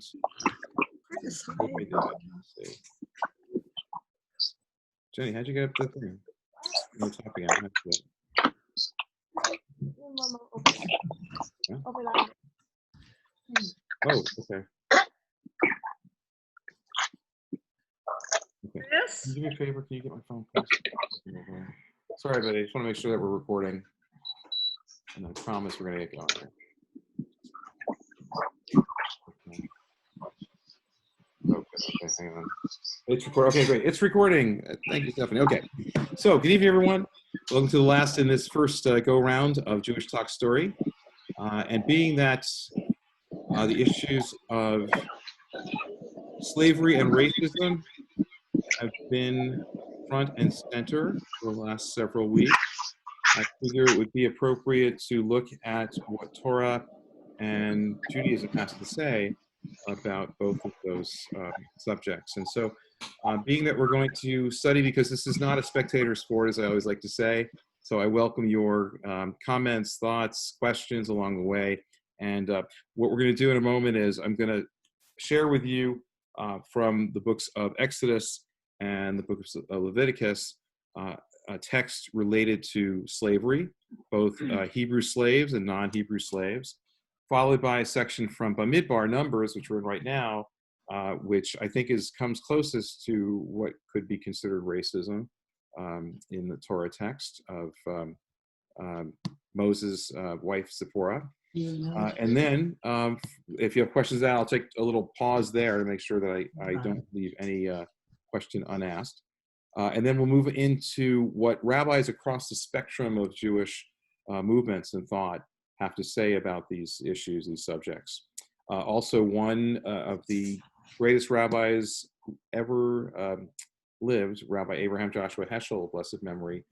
hope I did that. Let's see. Jenny, how'd you get up the thing? No talking. I have to. Yeah? Oh, okay. Okay. Yes. Can you do me a favor? Can you get my phone, please? Sorry, but I just want to make sure that we're recording. And I promise we're going to get going here. Okay, hang on. It's recording. Okay, great. It's recording. Thank you, Stephanie. Okay. So, good evening, everyone. Welcome to the last in this first go-round of Jewish Talk Story. And being that the issues of slavery and racism have been front and center for the last several weeks, I figure it would be appropriate to look at what Torah and Judaism has to say about both of those subjects. And so, being that we're going to study, because this is not a spectator sport, as I always like to say, so I welcome your comments, thoughts, questions along the way. And what we're going to do in a moment is I'm going to share with you from the books of Exodus and the book of Leviticus, a text related to slavery, both Hebrew slaves and non-Hebrew slaves, followed by a section from Bamidbar, Numbers, which we're in right now, which I think comes closest to what could be considered racism in the Torah text of Moses' wife, Zipporah. And then, if you have questions, I'll take a little pause there to make sure that I don't leave any question unasked. And then we'll move into what rabbis across the spectrum of Jewish movements and thought have to say about these issues, these subjects. Also, one of the greatest rabbis who ever lived, Rabbi Abraham Joshua Heschel, blessed memory,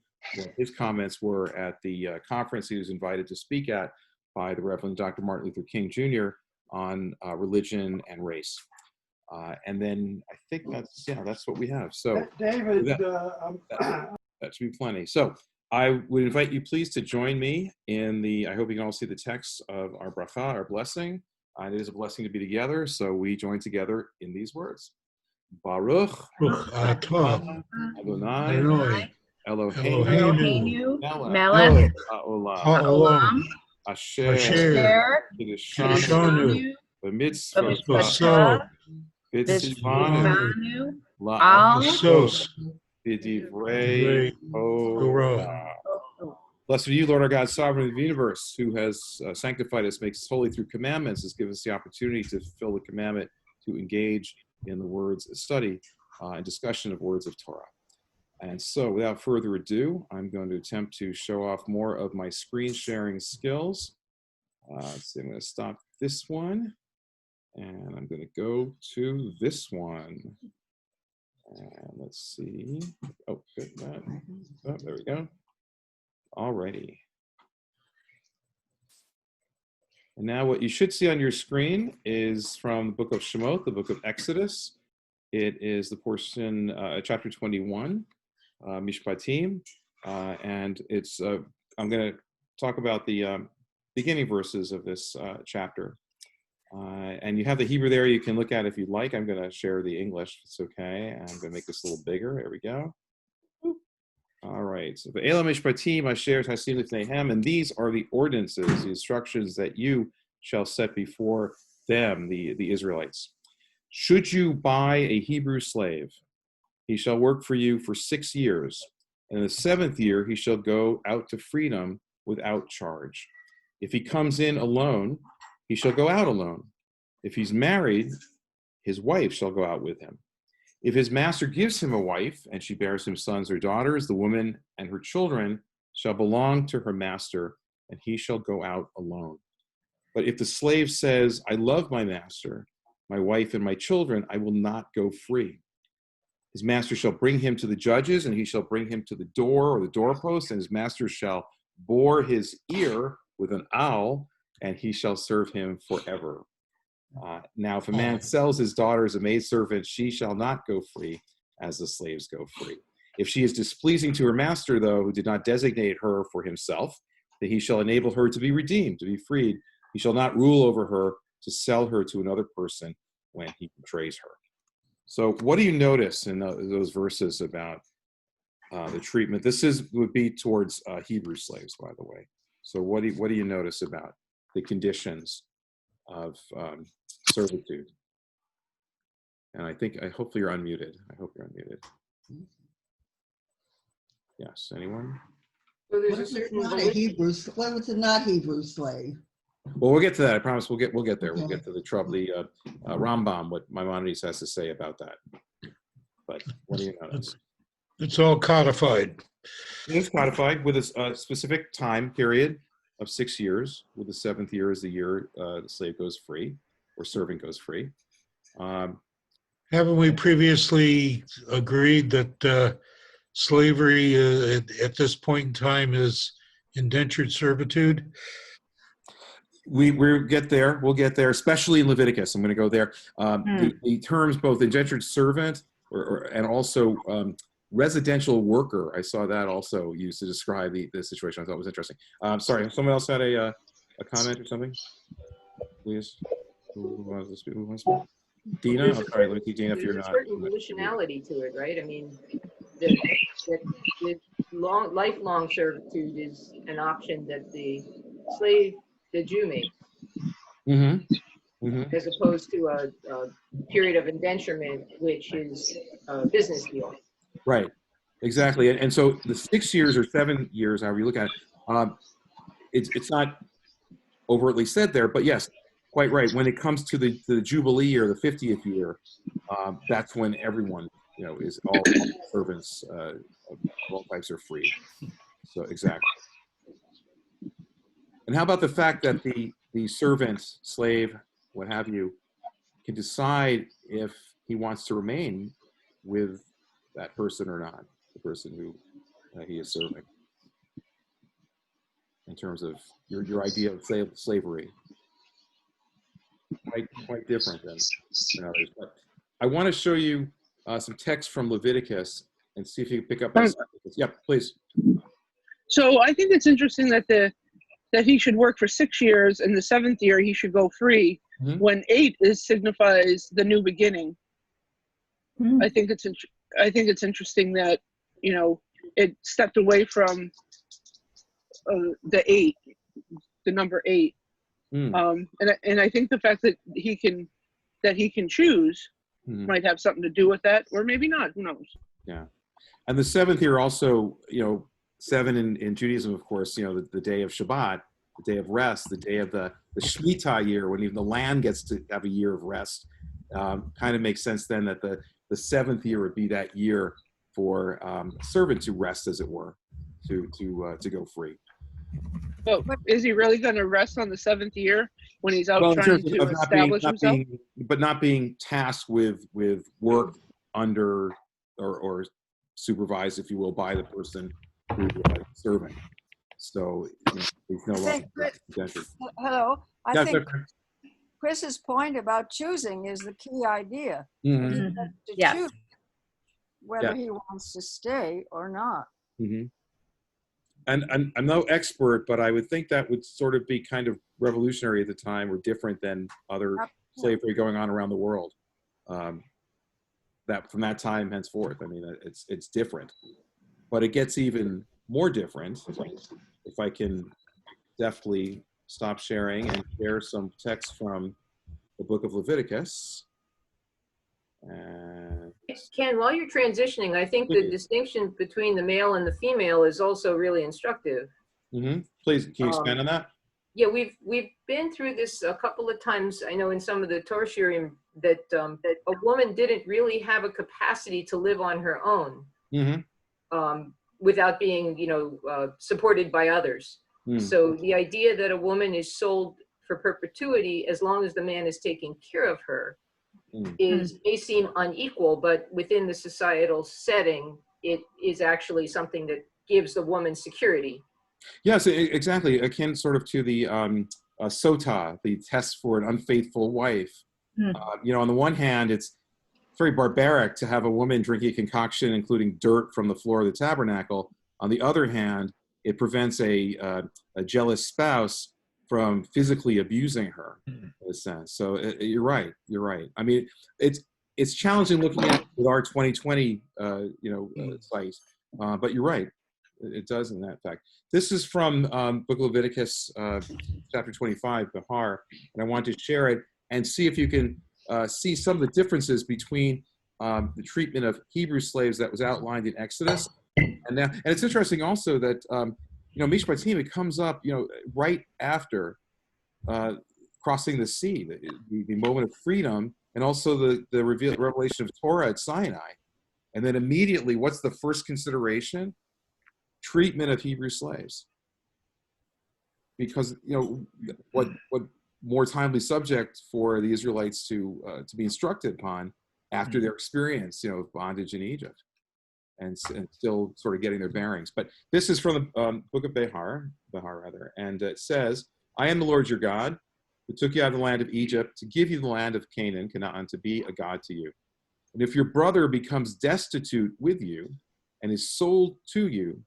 his comments were at the conference he was invited to speak at by the Reverend Dr. Martin Luther King Jr. on religion and race. And then I think that's what we have. So David, that should be plenty. So I would invite you please to join me in I hope you can all see the text of our bracha, our blessing. It is a blessing to be together. So we join together in these words. Baruch Atah Adonai Eloheinu melech melech haolam Ha'olam asher Kiddushanu b'mitzvot b'tzivanu la'asos Sos b'divrei Torah. Blessed are you, Lord our God, sovereign of the universe, who has sanctified us, makes us holy through commandments, has given us the opportunity to fulfill the commandment to engage in the words of study and discussion of words of Torah. And so, without further ado, I'm going to attempt to show off more of my screen sharing skills. Let's see, I'm going to stop this one, and I'm going to go to this one. And let's see. Oh, good. Oh, there we go. All righty. And now what you should see on your screen is from the book of Shemot, the book of Exodus. It is the portion, chapter 21, Mishpatim. And it's, I'm going to talk about the beginning verses of this chapter. And you have the Hebrew there you can look at if you'd like. I'm going to share the English, if it's okay. I'm going to make this a little bigger. There we go. All right. So the Elam Mishpatim Asher Tasim Lifneihem, and these are the ordinances, the instructions that you shall set before them, the Israelites. Should you buy a Hebrew slave, he shall work for you for 6 years, and in the 7th year he shall go out to freedom without charge. If he comes in alone, he shall go out alone. If he's married, his wife shall go out with him. If his master gives him a wife, and she bears him sons or daughters, the woman and her children shall belong to her master, and he shall go out alone. But if the slave says, I love my master, my wife, and my children, I will not go free. His master shall bring him to the judges, and he shall bring him to the door or the doorpost, and his master shall bore his ear with an awl, and he shall serve him forever. Now, if a man sells his daughter as a maidservant, she shall not go free as the slaves go free. If she is displeasing to her master, though, who did not designate her for himself, then he shall enable her to be redeemed, to be freed. He shall not rule over her to sell her to another person, when he betrays her. So what do you notice in those verses about the treatment? This would be towards Hebrew slaves, by the way. So what do you notice about the conditions of servitude? And hopefully you're unmuted. I hope you're unmuted. Yes, anyone? So What if it's not a Hebrew? What if it's a not Hebrew slave? Well, we'll get to that. I promise. We'll get there. Okay. We'll get to the trouble. The Rambam, what Maimonides has to say about that. But what do you notice? It's all codified. It's codified with a specific time period of 6 years. With the 7th year is the year the slave goes free, or servant goes free. Haven't we previously agreed that slavery at this point in time is indentured servitude? We'll get there. We'll get there, especially in Leviticus. I'm going to go there. The terms both indentured servant and also residential worker, I saw that also used to describe the situation. I thought it was interesting. Sorry, someone else had a comment or something? Please. Who wants to speak? Dina? I'm sorry, let me see Dina if you're not. There's a certain volitionality to it, right? I mean, the lifelong servitude is an option that the Jew makes, as opposed to a period of indenturement, which is a business deal. Right, exactly. And so the 6 years or 7 years, however you look at it, it's not overtly said there, but yes, quite right. When it comes to the Jubilee or the 50th year, that's when everyone, is all servants of all types are free. So exactly. And how about the fact that the servant, slave, what have you, can decide if he wants to remain with that person or not, the person who he is serving, in terms of your idea of slavery. Quite different than others. But I want to show you some text from Leviticus and see if you can pick up on something. Yeah, please. So I think it's interesting that he should work for 6 years, and the 7th year he should go free. When 8 signifies the new beginning. I think it's interesting that it stepped away from the 8, the number 8. And I think the fact that he can choose might have something to do with that, or maybe not. Who knows? Yeah, and the 7th year also, 7 in Judaism, of course, the day of Shabbat, the day of rest, the day of the Shemitah year, when even the land gets to have a year of rest. Kind of makes sense then that the 7th year would be that year for a servant to rest, as it were, to go free. But is he really going to rest on the 7th year when he's out trying to establish himself? But not being tasked with work under or supervised, if you will, by the person who is serving. So he's no longer indentured. Hello. I Yeah, think Chris's point about choosing is the key idea. He has to choose whether he wants to stay or not. And I'm no expert, but I would think that would sort of be kind of revolutionary at the time, or different than other slavery going on around the world. That from that time henceforth, I mean, it's different, but it gets even more different if I can deftly stop sharing and share some text from the book of Leviticus. And Ken, while you're transitioning, I think the distinction between the male and the female is also really instructive. Please, can you expand on that? Yeah, we've been through this a couple of times. I know in some of the Torah shiurim that a woman didn't really have a capacity to live on her own without being, supported by others. So the idea that a woman is sold for perpetuity as long as the man is taking care of her may seem unequal, but within the societal setting, it is actually something that gives the woman security. Yes, exactly. Akin sort of to the sota, the test for an unfaithful wife. On the one hand, it's very barbaric to have a woman drinking a concoction, including dirt from the floor of the tabernacle. On the other hand, it prevents a jealous spouse from physically abusing her in a sense. So you're right. I mean, it's challenging looking at with our 2020 site, but you're right. It does in that fact. This is from Book of Leviticus, chapter 25, Behar, and I want to share it and see if you can see some of the differences between the treatment of Hebrew slaves that was outlined in Exodus. And it's interesting also that Mishpatim, it comes up right after crossing the sea, the moment of freedom, and also the revelation of Torah at Sinai. And then immediately, what's the first consideration? Treatment of Hebrew slaves. Because what more timely subject for the Israelites to be instructed upon after their experience of bondage in Egypt and still sort of getting their bearings. But this is from the book of Behar, and it says, I am the Lord your God, who took you out of the land of Egypt to give you the land of Canaan, to be a God to you. And if your brother becomes destitute with you and is sold to you,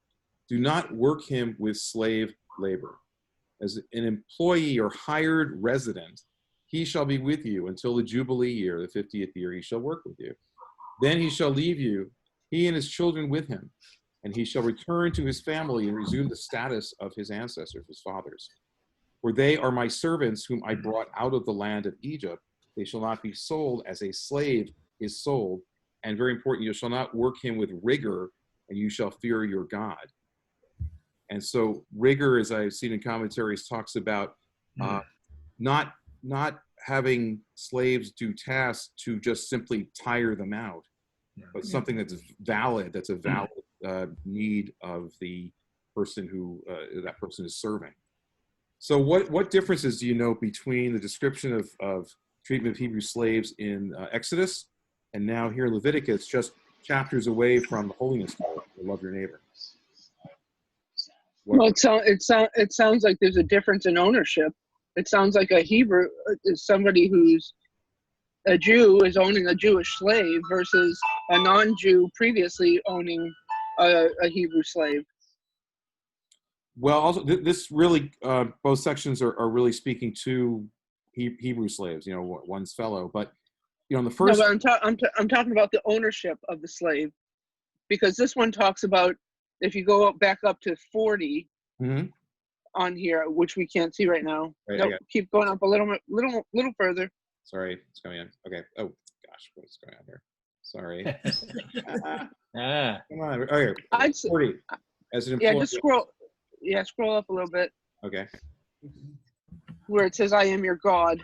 do not work him with slave labor. As an employee or hired resident, he shall be with you until the Jubilee year, the 50th year, he shall work with you. Then he shall leave you, he and his children with him, and he shall return to his family and resume the status of his ancestors, his fathers. For they are my servants whom I brought out of the land of Egypt. They shall not be sold as a slave is sold. And very important, you shall not work him with rigor, and you shall fear your God. And so rigor, as I've seen in commentaries, talks about not having slaves do tasks to just simply tire them out, but something that's valid, that's a valid need of the person who that person is serving. So what differences do you know between the description of treatment of Hebrew slaves in Exodus and now here in Leviticus, just chapters away from the holiness code, love your neighbor? Well, it sounds like there's a difference in ownership. It sounds like a Hebrew is somebody who's a Jew is owning a Jewish slave versus a non-Jew previously owning a Hebrew slave. Well, also this really both sections are really speaking to Hebrew slaves. One's fellow, but in the first. No, but I'm talking about the ownership of the slave, because this one talks about. If you go back up to 40 on here, which we can't see right now. Right, nope, keep going up a little further. Sorry, it's coming in. Okay. Oh gosh, what's going on here? Sorry. Come on. Okay. 40 as an employee. Yeah, just scroll up a little bit. Okay. Where it says, "I am your God."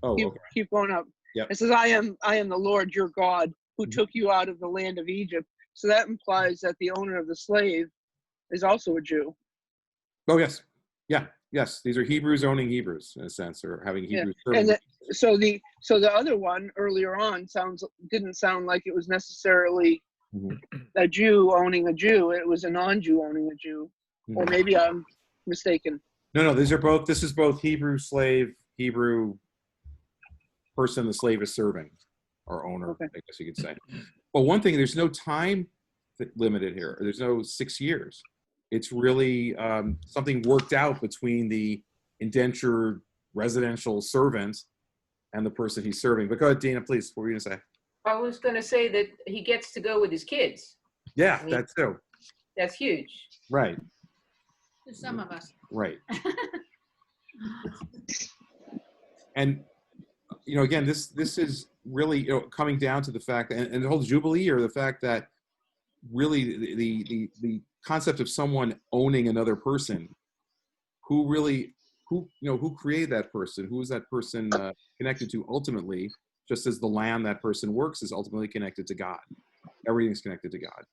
Oh, okay. Keep going up. Yep. It says, "I am the Lord your God who took you out of the land of Egypt." So that implies that the owner of the slave is also a Jew. Oh, yes. Yeah. Yes. These are Hebrews owning Hebrews in a sense, or having Hebrews serving. And so the other one earlier on didn't sound like it was necessarily a Jew owning a Jew. It was a non-Jew owning a Jew. Or maybe I'm mistaken. No, this is both Hebrew slave, Hebrew person the slave is serving, or owner, I guess you could say. Well, one thing, there's no time limited here. There's no 6 years. It's really something worked out between the indentured residential servant and the person he's serving. But go ahead, Dina, please. What were you going to say? I was going to say that he gets to go with his kids. Yeah, that too. That's huge. Right. To some of us. Right. And, again, this is really coming down to the fact, and the whole Jubilee, or the fact that really the concept of someone owning another person, who created that person, who is that person connected to ultimately, just as the land that person works is ultimately connected to God. Everything's connected to God.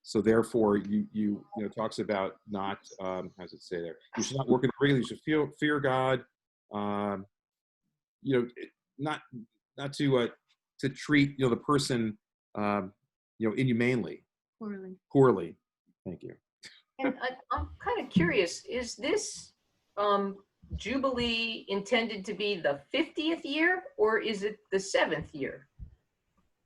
So therefore, you talks about not, how does it say there? You should not work in regularly. You should fear God. Not to treat the person inhumanely. Poorly. Thank you. And I'm kind of curious, is this Jubilee intended to be the 50th year, or is it the 7th year?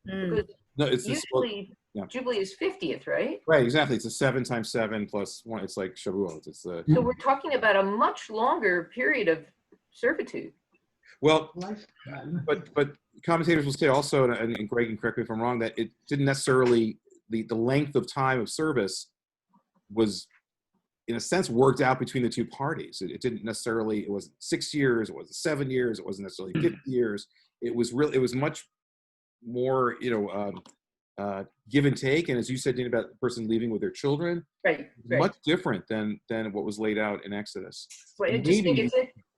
Because no, it's usually Jubilee is 50th, right? Right, exactly. It's a 7 times 7 plus 1. It's like Shavuot. It's the. So we're talking about a much longer period of servitude. Well, but commentators will say also, and Greg can correct me if I'm wrong, that it didn't necessarily, the length of time of service was, in a sense, worked out between the two parties. It didn't necessarily, it wasn't 6 years, it wasn't 7 years, it wasn't necessarily 50 years. It was much more, give and take. And as you said, Dean, about the person leaving with their children, right. Much different than what was laid out in Exodus. Well, I just think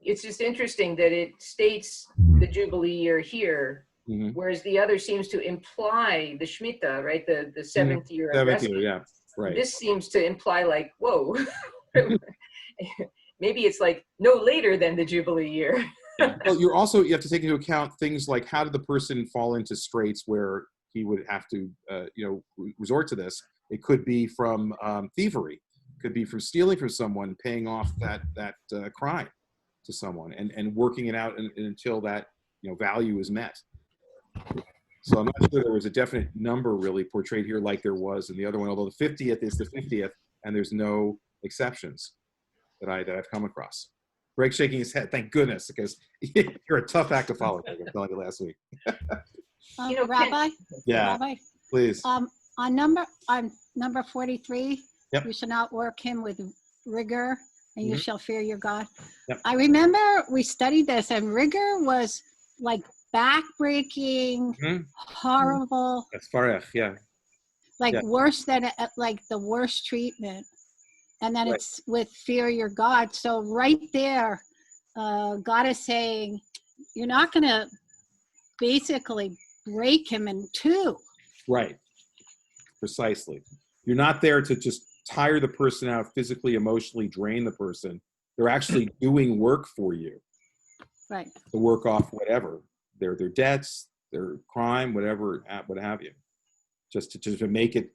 it's just interesting that it states the Jubilee year here, whereas the other seems to imply the Shemitah, right? The seventh year of rescue. Yeah, right. This seems to imply like, whoa, maybe it's like no later than the Jubilee year. Well, you have to take into account things like, how did the person fall into straits where he would have to, resort to this? It could be from thievery, could be from stealing from someone, paying off that crime to someone, and working it out until that value is met. So I'm not sure there was a definite number really portrayed here like there was in the other one. Although the 50th is the 50th, and there's no exceptions that I've come across. Greg's shaking his head. Thank goodness, because you're a tough act to follow. Greg, I'm telling you last week. Rabbi. Yeah. Rabbi, please. On number 43, yep. You shall not work him with rigor, and you shall fear your God. Yep. I remember we studied this, and rigor was like backbreaking, horrible. That's farech, yeah. Like worse than like the worst treatment. And then it's with fear your God. So right there, God is saying, you're not going to basically break him in two. Right. Precisely. You're not there to just tire the person out, physically, emotionally drain the person. They're actually doing work for you. Right. To work off whatever, their debts, their crime, whatever, what have you. Just to make it,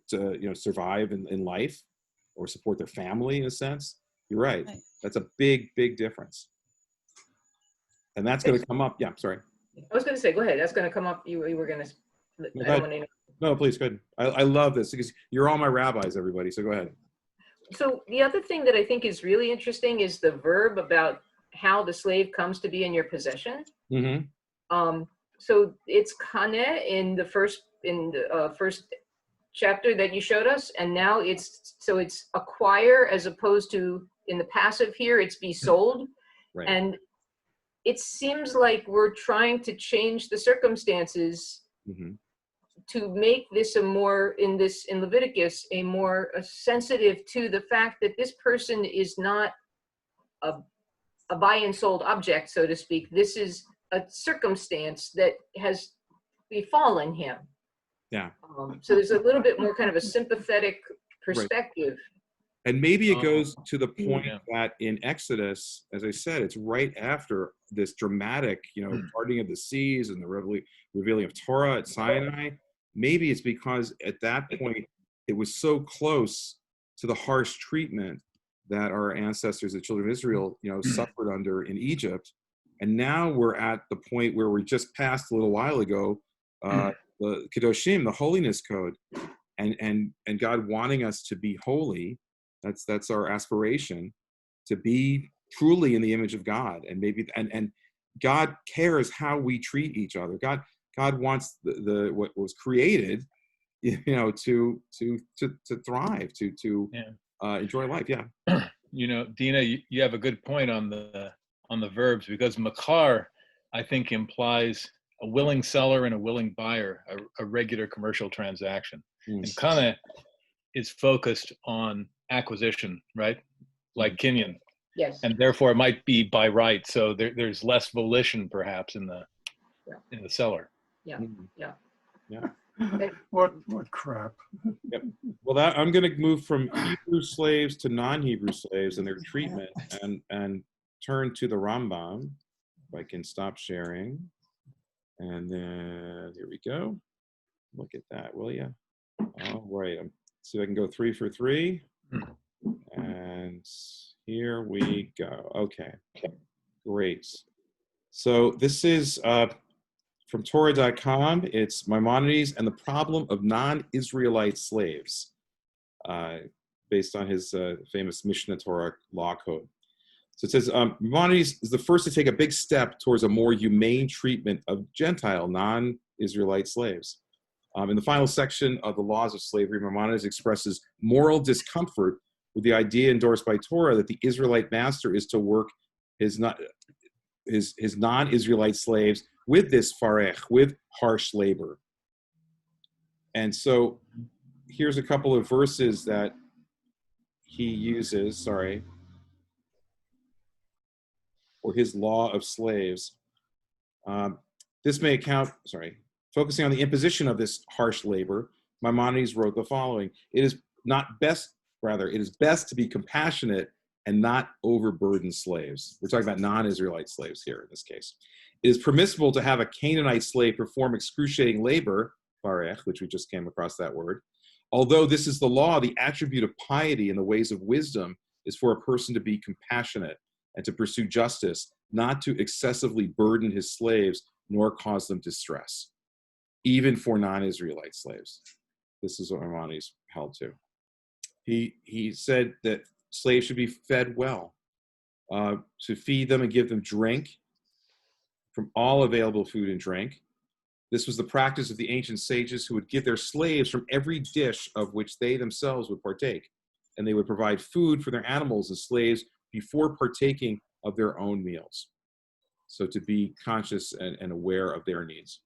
survive in life, or support their family in a sense. You're right. That's a big, big difference. And that's going to come up. Yeah, sorry. I was going to say, go ahead. That's going to come up. You were going to. No, please, go ahead. I love this because you're all my rabbis, everybody. So go ahead. So the other thing that I think is really interesting is the verb about how the slave comes to be in your possession. So it's kaneh in the first chapter that you showed us, and now it's acquire as opposed to in the passive here it's be sold. Right. And it seems like we're trying to change the circumstances to make this in Leviticus a more sensitive to the fact that this person is not a buy and sold object, so to speak. This is a circumstance that has befallen him. Yeah. So there's a little bit more kind of a sympathetic perspective. Right. And maybe it goes to the point that in Exodus, as I said, it's right after this dramatic, parting of the seas and the revealing of Torah at Sinai. Maybe it's because at that point it was so close to the harsh treatment that our ancestors, the children of Israel, suffered under in Egypt. And now we're at the point where we just passed a little while ago, the Kedoshim, the holiness code, and God wanting us to be holy. That's our aspiration, to be truly in the image of God. And maybe and God cares how we treat each other. God wants the what was created, to thrive, to enjoy life. Yeah. Dina, you have a good point on the verbs, because makar, I think, implies a willing seller and a willing buyer, a regular commercial transaction. And kana is focused on acquisition, right? Like kinyan. Yes. And therefore it might be by right. So there's less volition perhaps in the seller. Yeah. Yeah. Yeah. What crap. Yep. Well, I'm going to move from Hebrew slaves to non-Hebrew slaves and their treatment, and turn to the Rambam. If I can stop sharing. And then here we go. Look at that, will you? All right. See if I can go 3 for 3. And here we go. Okay. Great. So this is from Torah.com, it's Maimonides and the Problem of Non-Israelite Slaves, based on his famous Mishnah Torah law code. So it says, Maimonides is the first to take a big step towards a more humane treatment of Gentile, non-Israelite slaves. In the final section of the Laws of Slavery, Maimonides expresses moral discomfort with the idea endorsed by Torah that the Israelite master is to work his non-Israelite slaves with this farech, with harsh labor. And so here's a couple of verses that he uses, or his law of slaves. This may account, focusing on the imposition of this harsh labor, Maimonides wrote the following: it is best to be compassionate and not overburden slaves. We're talking about non-Israelite slaves here in this case. It is permissible to have a Canaanite slave perform excruciating labor, farech, which we just came across that word. Although this is the law, the attribute of piety and the ways of wisdom is for a person to be compassionate and to pursue justice, not to excessively burden his slaves nor cause them distress, even for non-Israelite slaves. This is what Maimonides held to. He said that slaves should be fed well, to feed them and give them drink from all available food and drink. This was the practice of the ancient sages, who would give their slaves from every dish of which they themselves would partake, and they would provide food for their animals and slaves before partaking of their own meals. So to be conscious and aware of their needs.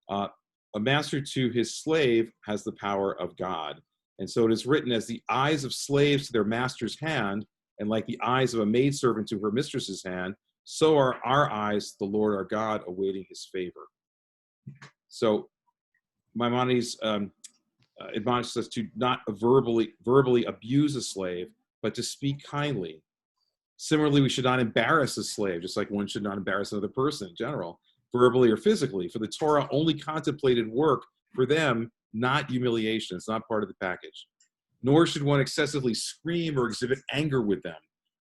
A master to his slave has the power of God. And so it is written, as the eyes of slaves to their master's hand, and like the eyes of a maidservant to her mistress's hand, so are our eyes, the Lord our God, awaiting his favor. So Maimonides admonishes us to not verbally abuse a slave, but to speak kindly. Similarly, we should not embarrass a slave, just like one should not embarrass another person in general, verbally or physically, for the Torah only contemplated work for them, not humiliation. It's not part of the package. Nor should one excessively scream or exhibit anger with them.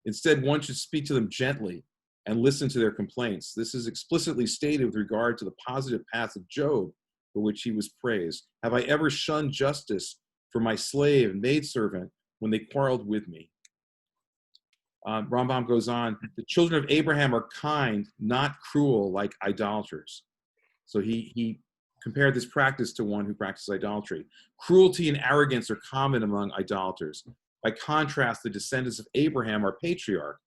Instead, one should speak to them gently and listen to their complaints. This is explicitly stated with regard to the positive path of Job, for which he was praised. Have I ever shunned justice for my slave and maidservant when they quarreled with me? Rambam goes on, the children of Abraham are kind, not cruel like idolaters. So he compared this practice to one who practices idolatry. Cruelty and arrogance are common among idolaters. By contrast, the descendants of Abraham are patriarch.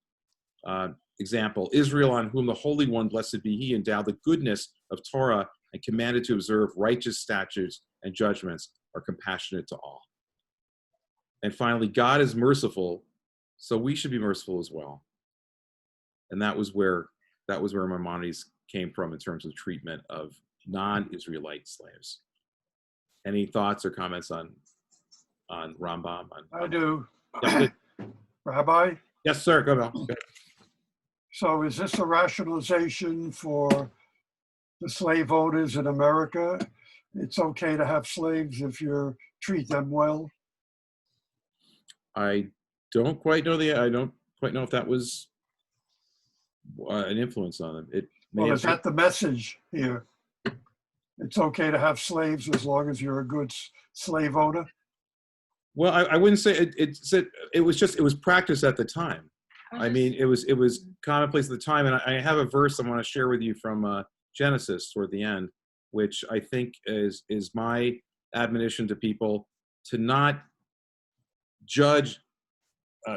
Example, Israel, on whom the Holy One, blessed be he, endowed the goodness of Torah and commanded to observe righteous statutes and judgments, are compassionate to all. And finally, God is merciful, so we should be merciful as well. And that was where Maimonides came from in terms of treatment of non-Israelite slaves. Any thoughts or comments on Rambam? I do. Yeah, Rabbi? Yes, sir. Go ahead. So is this a rationalization for the slave owners in America? It's okay to have slaves if you treat them well? I don't quite know if that was an influence on them. Is that the message here? It's okay to have slaves as long as you're a good slave owner? Well, I wouldn't say it was practice at the time. I mean, it was commonplace at the time, and I have a verse I want to share with you from Genesis toward the end, which I think is my admonition to people to not judge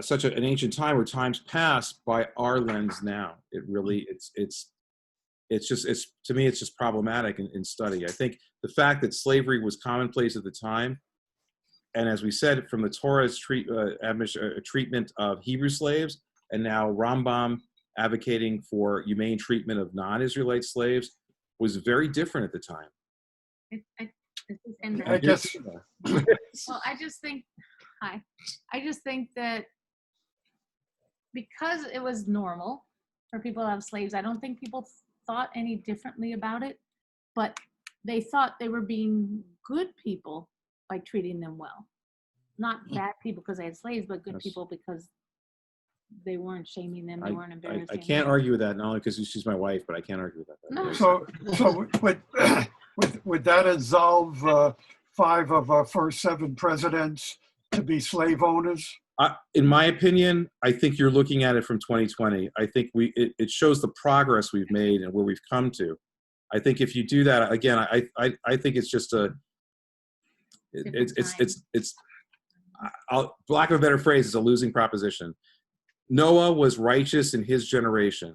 such an ancient time or times past by our lens now. It really it's to me it's just problematic in study. I think the fact that slavery was commonplace at the time, and as we said, from the Torah's treatment of Hebrew slaves, and now Rambam advocating for humane treatment of non-Israelite slaves, was very different at the time. I guess. Well, I just think that because it was normal for people to have slaves, I don't think people thought any differently about it, but they thought they were being good people by treating them well. Not bad people because they had slaves, but good people because they weren't shaming them, they weren't embarrassing I can't them. argue with that, not only because she's my wife, but I can't argue with that. No. So would that absolve 5 of our first 7 presidents to be slave owners? In my opinion, I think you're looking at it from 2020. I think it shows the progress we've made and where we've come to. I think if you do that again, I think it's just lack of a better phrase, it's a losing proposition. Noah was righteous in his generation.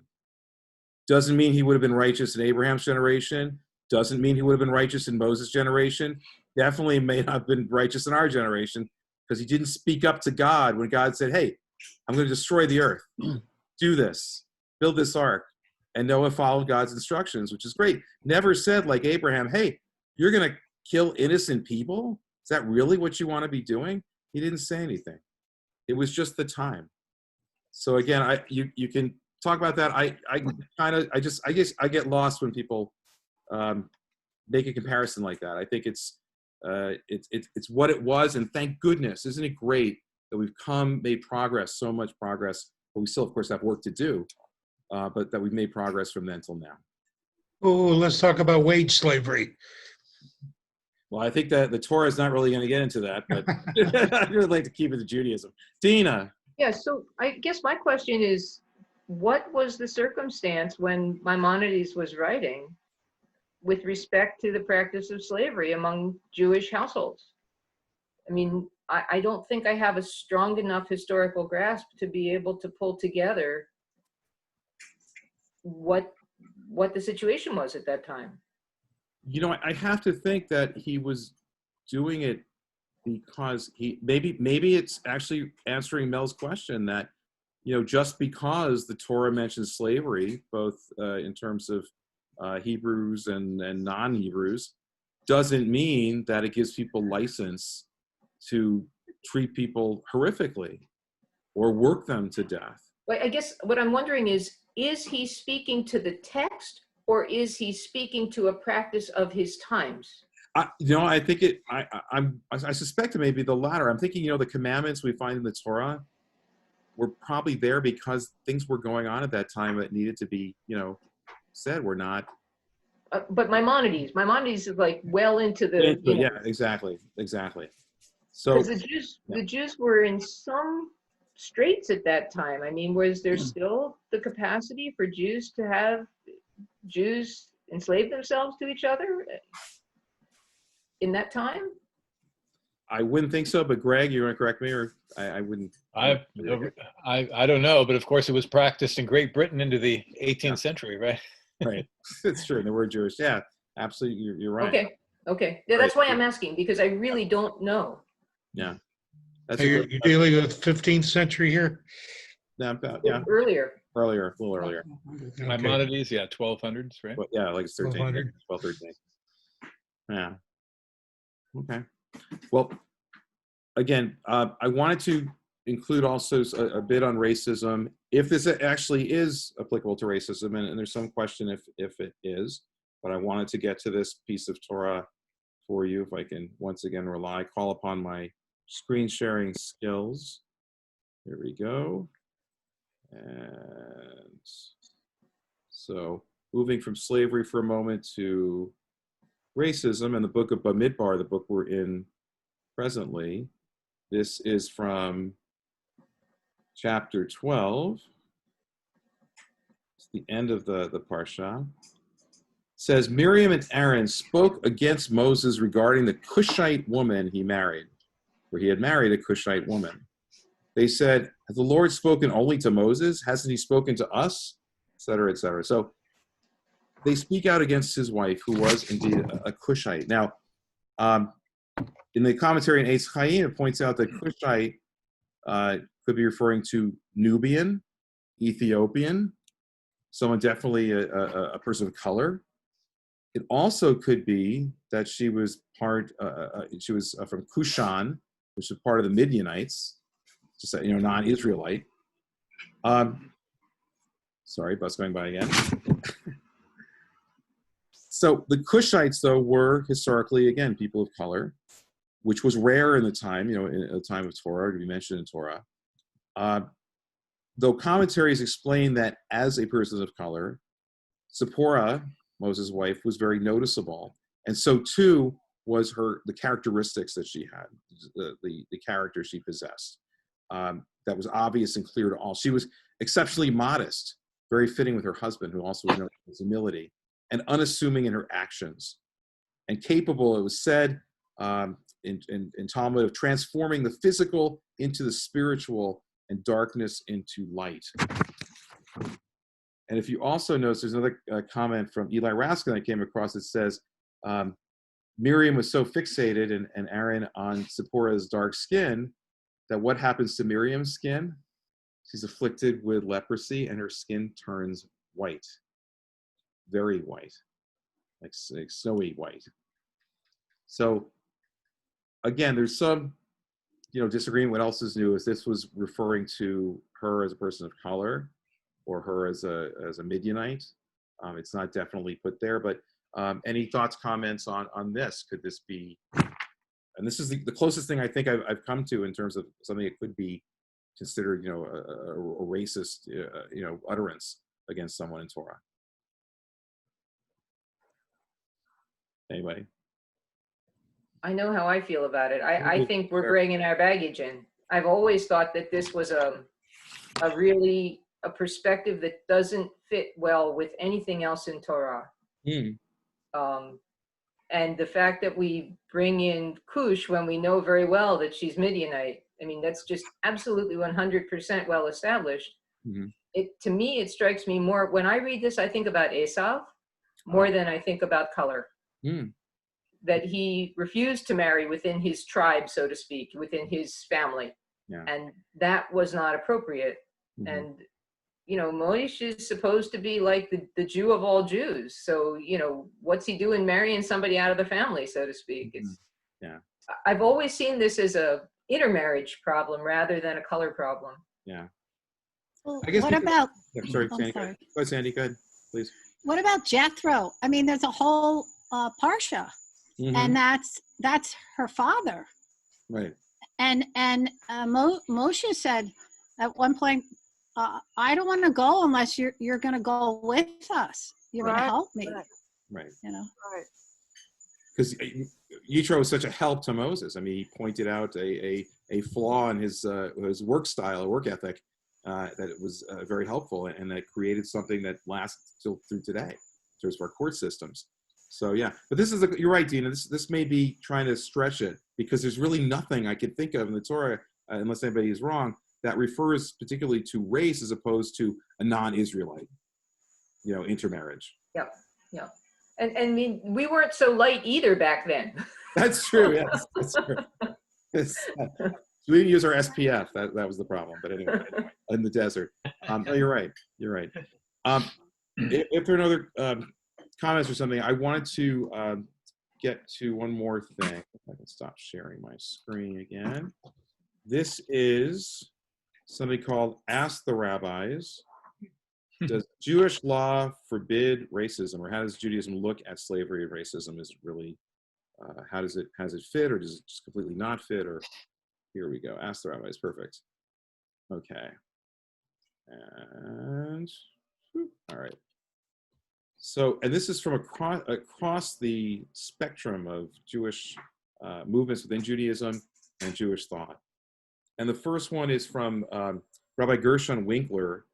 Doesn't mean he would have been righteous in Abraham's generation. Doesn't mean he would have been righteous in Moses' generation. Definitely may not have been righteous in our generation, because he didn't speak up to God when God said, hey, I'm going to destroy the earth. Do this. Build this ark. And Noah followed God's instructions, which is great. Never said, like Abraham, hey, you're going to kill innocent people? Is that really what you want to be doing? He didn't say anything. It was just the time. So again, you can talk about that. I guess I get lost when people make a comparison like that. I think it's what it was, and thank goodness, isn't it great that we've made progress, so much progress, but we still, of course, have work to do, but that we've made progress from then till now. Oh, let's talk about wage slavery. Well, I think that the Torah is not really going to get into that, but I'd really like to keep it to Judaism. Dina. Yeah, so I guess my question is, what was the circumstance when Maimonides was writing with respect to the practice of slavery among Jewish households? I mean, I don't think I have a strong enough historical grasp to be able to pull together what the situation was at that time. You know, I have to think that he was doing it because maybe it's actually answering Mel's question that, you know, just because the Torah mentions slavery, both in terms of Hebrews and non-Hebrews, doesn't mean that it gives people license to treat people horrifically or work them to death. Well, I guess what I'm wondering is he speaking to the text, or is he speaking to a practice of his times? I think I suspect it may be the latter. I'm thinking, the commandments we find in the Torah were probably there because things were going on at that time that needed to be, said. We're not. But Maimonides is like well into the. Yeah, exactly. So because the Jews were in some straits at that time. I mean, was there still the capacity for Jews to have Jews enslave themselves to each other in that time? I wouldn't think so, but Greg, you want to correct me, or I wouldn't. I don't know, but of course it was practiced in Great Britain into the 18th century, right? Right, it's true. They were Jewish. Yeah, absolutely. You're right. Okay. Yeah, that's why I'm asking, because I really don't know. Yeah. You're dealing with 15th century here? Yeah. Earlier, a little earlier. Okay. Maimonides, 1200s, right? Well, yeah, like 13, 12, 13. Yeah. Okay. Well, again, I wanted to include also a bit on racism, if this actually is applicable to racism, and there's some question if it is, but I wanted to get to this piece of Torah for you, if I can once again call upon my screen sharing skills. Here we go. And so moving from slavery for a moment to racism and the book of Bamidbar, the book we're in presently. This is from chapter 12. It's the end of the parsha. It says, Miriam and Aaron spoke against Moses regarding the Cushite woman he married, for he had married a Cushite woman. They said, has the Lord spoken only to Moses? Hasn't he spoken to us? Et cetera, et cetera. So they speak out against his wife, who was indeed a Cushite. Now, in the commentary in Eitz Chaim, it points out that Cushite could be referring to Nubian, Ethiopian, someone definitely a person of color. It also could be that she was from Cushan, which is part of the Midianites, just non-Israelite. Sorry, bus going by again. So the Cushites, though, were historically, again, people of color, which was rare in the time, in the time of Torah, to be mentioned in Torah. though commentaries explain that as a person of color, Zipporah, Moses' wife, was very noticeable. And so too was the characteristics that she had, the character she possessed. That was obvious and clear to all. She was exceptionally modest, very fitting with her husband, who also was known for his humility, and unassuming in her actions, and capable, it was said in Talmud, of transforming the physical into the spiritual and darkness into light. And if you also notice, there's another comment from Eli Raskin that came across that says, Miriam was so fixated, and Aaron, on Zipporah's dark skin, that what happens to Miriam's skin? She's afflicted with leprosy, and her skin turns white, very white, like snowy white. So again, there's some, disagreeing what else is new, if this was referring to her as a person of color or her as a Midianite. It's not definitely put there, but any thoughts, comments on this? Could this be, and this is the closest thing I think I've come to in terms of something that could be considered, a racist, utterance against someone in Torah. Anybody? I know how I feel about it. I think we're bringing our baggage in. I've always thought that this was a perspective that doesn't fit well with anything else in Torah. And the fact that we bring in Cush when we know very well that she's Midianite, I mean, that's just absolutely 100% well established. To me, it strikes me more, when I read this, I think about Esav more than I think about color. That he refused to marry within his tribe, so to speak, within his family. And that was not appropriate. And, Moshe is supposed to be like the Jew of all Jews. So, what's he doing marrying somebody out of the family, so to speak? I've always seen this as a intermarriage problem rather than a color problem. Well, what about, sorry, Sandy, go ahead. Go ahead, Sandy, go ahead, please. What about Jethro? I mean, there's a whole parsha. And that's her father, right? And Moshe said at one point, "I don't want to go unless you're going to go with us. You're going to help me." Right. Right. Because Yitro was such a help to Moses. I mean, he pointed out a flaw in his work style, work ethic, that it was very helpful, and that created something that lasts still through today in terms of our court systems. So yeah, but this is you're right, Dina. This may be trying to stretch it, because there's really nothing I can think of in the Torah, unless anybody is wrong, that refers particularly to race as opposed to a non-Israelite, intermarriage. Yeah. And I mean, we weren't so light either back then. That's true. Yes, that's true. We didn't use our SPF. That was the problem. But anyway, in the desert. No, you're right. You're right. If there are no other comments or something, I wanted to get to one more thing. If I can stop sharing my screen again. This is something called Ask the Rabbis. Does Jewish law forbid racism, or how does Judaism look at slavery and racism? Is it really, how does it fit, or does it just completely not fit? Or here we go. Ask the Rabbis. Perfect. Okay. And all right. So, and this is from across the spectrum of Jewish movements within Judaism and Jewish thought. And the first one is from Rabbi Gershon Winkler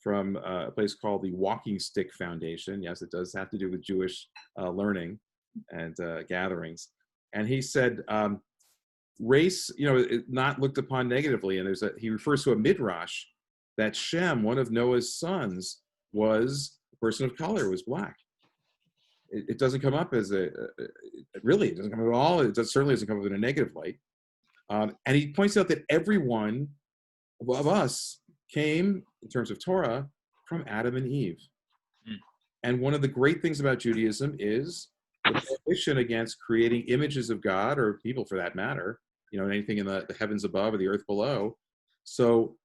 from a place called the Walking Stick Foundation. Yes, it does have to do with Jewish learning and gatherings. And he said, race, not looked upon negatively. And he refers to a midrash that Shem, one of Noah's sons, was a person of color, was black. It doesn't come up as it doesn't come up at all. It certainly doesn't come up in a negative light. And he points out that every one of us came, in terms of Torah, from Adam and Eve. And one of the great things about Judaism is the prohibition against creating images of God, or people for that matter, anything in the heavens above or the earth below. So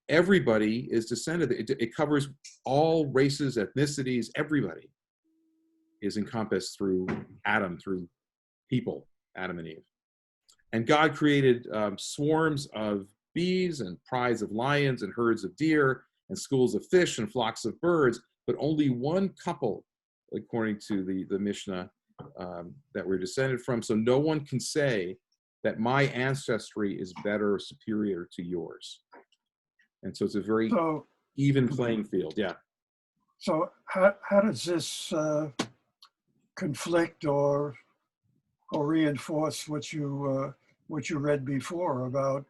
everybody is descended. It covers all races, ethnicities. Everybody is encompassed through Adam, through people, Adam and Eve. And God created swarms of bees and prides of lions and herds of deer and schools of fish and flocks of birds, but only one couple, according to the Mishnah that we're descended from. So no one can say that my ancestry is better or superior to yours. And so it's a very even playing field. Yeah. So how does this conflict or reinforce what you read before about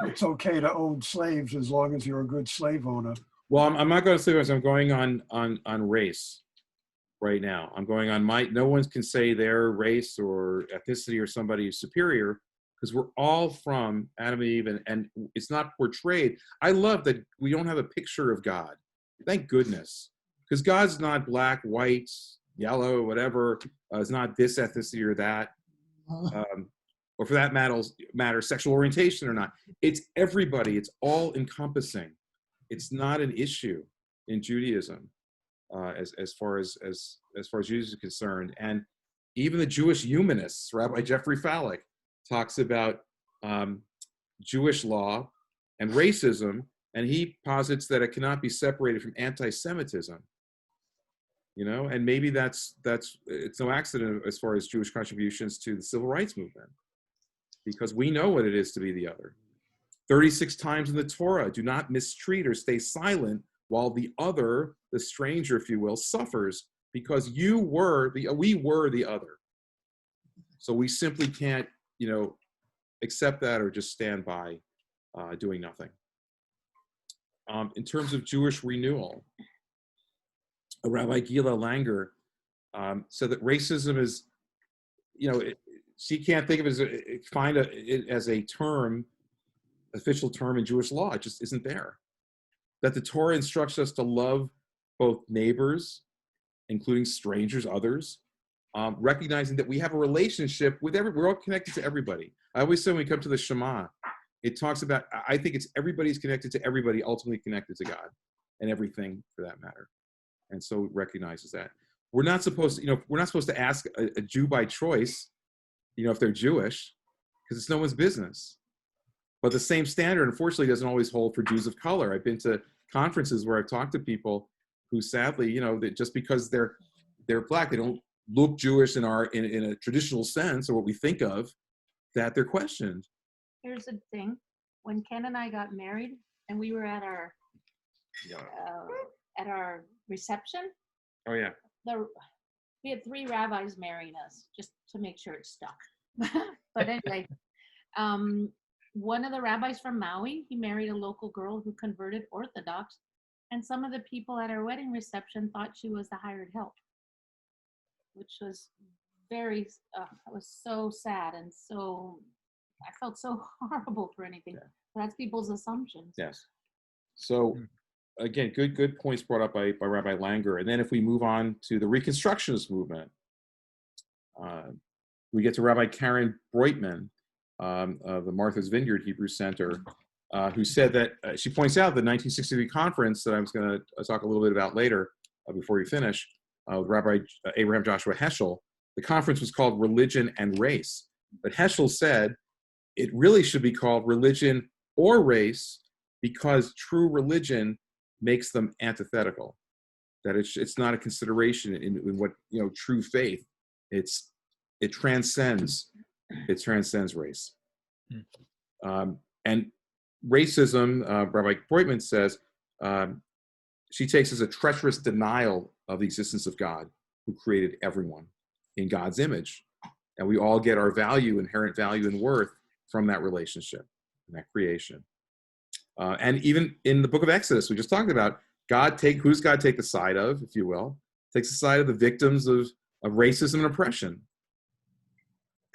it's okay to own slaves as long as you're a good slave owner? Well, I'm not going to say this. I'm going on race right now. I'm going on no one can say their race or ethnicity or somebody is superior, because we're all from Adam and Eve, and it's not portrayed. I love that we don't have a picture of God. Thank goodness, because God's not black, white, yellow, whatever. It's not this ethnicity or that, or for that matter, sexual orientation or not. It's everybody. It's all encompassing. It's not an issue in Judaism as far as Judaism is concerned. And even the Jewish humanists, Rabbi Jeffrey Falak, talks about Jewish law and racism, and he posits that it cannot be separated from anti-Semitism. And maybe it's no accident as far as Jewish contributions to the civil rights movement, because we know what it is to be the other. 36 times in the Torah, do not mistreat or stay silent while the other, the stranger, if you will, suffers, because we were the other. So we simply can't, accept that or just stand by doing nothing. In terms of Jewish renewal, Rabbi Gila Langer said that racism is, she can't think of it as a term, official term in Jewish law. It just isn't there. That the Torah instructs us to love both neighbors, including strangers, others, recognizing that we have a relationship with we're all connected to everybody. I always say when we come to the Shema, it talks about, I think it's everybody's connected to everybody, ultimately connected to God and everything for that matter. And so it recognizes that. We're not supposed to ask a Jew by choice, if they're Jewish, because it's no one's business. But the same standard, unfortunately, doesn't always hold for Jews of color. I've been to conferences where I've talked to people who sadly, that just because they're black, they don't look Jewish in a traditional sense, or what we think of, that they're questioned. Here's the thing: when Ken and I got married, and we were at our reception. Oh yeah. We had 3 rabbis marrying us just to make sure it stuck. But anyway, one of the rabbis from Maui, he married a local girl who converted Orthodox, and some of the people at our wedding reception thought she was the hired help, which was it was so sad, and so I felt so horrible for anything. Yeah. That's people's assumptions. Yes. So again, good points brought up by Rabbi Langer. And then if we move on to the Reconstructionist movement, we get to Rabbi Karen Breutman of the Martha's Vineyard Hebrew Center, who said that she points out the 1963 conference that I was going to talk a little bit about later before we finish, with Rabbi Abraham Joshua Heschel. The conference was called Religion and Race. But Heschel said it really should be called Religion or Race, because true religion makes them antithetical. That it's not a consideration in what true faith. It transcends race. And racism, Rabbi Breutman says, she takes as a treacherous denial of the existence of God, who created everyone in God's image. And we all get our inherent value and worth from that relationship and that creation. And even in the book of Exodus, we just talked about, who's God take the side of, if you will? Takes the side of the victims of racism and oppression,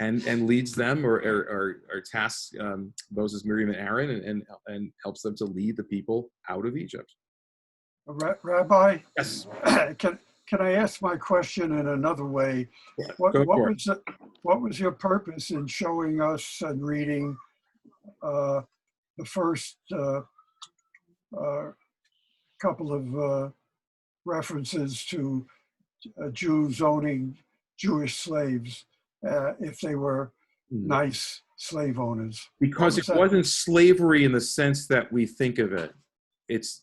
and leads them or tasks Moses, Miriam, and Aaron, and helps them to lead the people out of Egypt. Rabbi, yes. Can I ask my question in another way? What was your purpose in showing us and reading the first couple of references to Jews owning Jewish slaves if they were nice slave owners? Because it wasn't slavery in the sense that we think of it. It's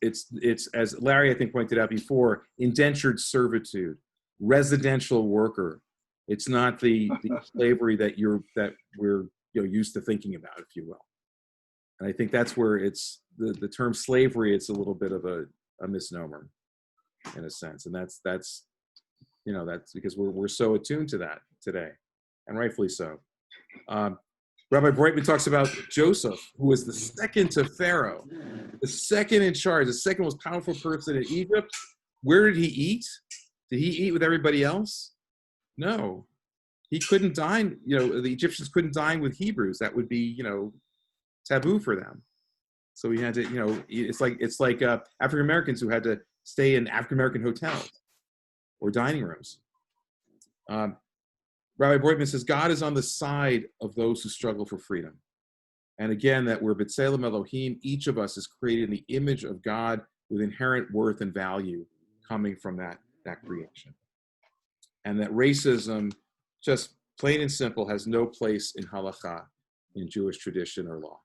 as Larry I think pointed out before, indentured servitude, residential worker. It's not the slavery that we're used to thinking about, if you will. And I think that's where it's the term slavery. It's a little bit of a misnomer, in a sense, and that's because we're so attuned to that today, and rightfully so. Rabbi Breitman talks about Joseph, who was the second to Pharaoh, the second in charge, the second most powerful person in Egypt. Where did he eat? Did he eat with everybody else? No, he couldn't dine. The Egyptians couldn't dine with Hebrews. That would be, taboo for them. So he had to, it's like African Americans who had to stay in African American hotels or dining rooms. Rabbi Breitman says, God is on the side of those who struggle for freedom. And again, that we're B'Tselem Elohim, each of us is created in the image of God with inherent worth and value coming from that creation. And that racism, just plain and simple, has no place in halakha, in Jewish tradition or law.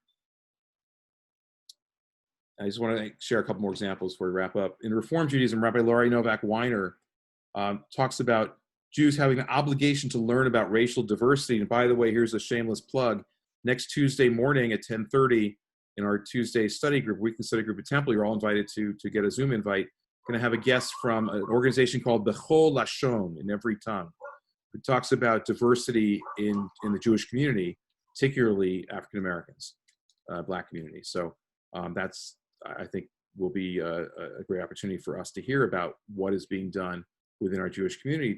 I just want to share a couple more examples before we wrap up. In Reform Judaism, Rabbi Laurie Novak Weiner talks about Jews having an obligation to learn about racial diversity. And by the way, here's a shameless plug. Next Tuesday morning at 10:30 in our Tuesday study group, weekly study group at Temple, you're all invited to get a Zoom invite. Going to have a guest from an organization called Bechol Lashon, in every tongue, who talks about diversity in the Jewish community, particularly African Americans, Black community. So that's, I think, will be a great opportunity for us to hear about what is being done within our Jewish community